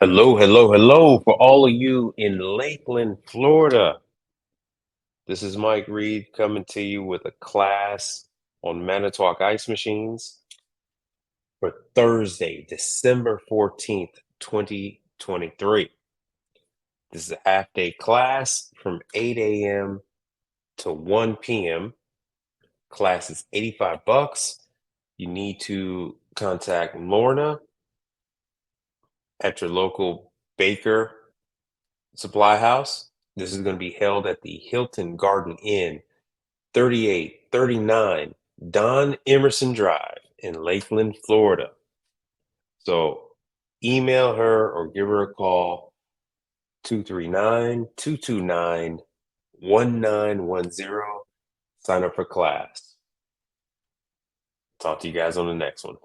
Hello, hello, hello for all of you in Lakeland, Florida. This is Mike Reed coming to you with a class on Manitowoc ice machines for Thursday, December 14th, 2023. This is a half-day class from 8 a.m. to 1 p.m. Class is $85. You need to contact Lorna at your local baker supply house. This is going to be held at the Hilton Garden Inn, 3839 Don Emerson Drive in Lakeland, Florida. So email her or give her a call, 239-229-1910. Sign up for class. Talk to you guys on the next one.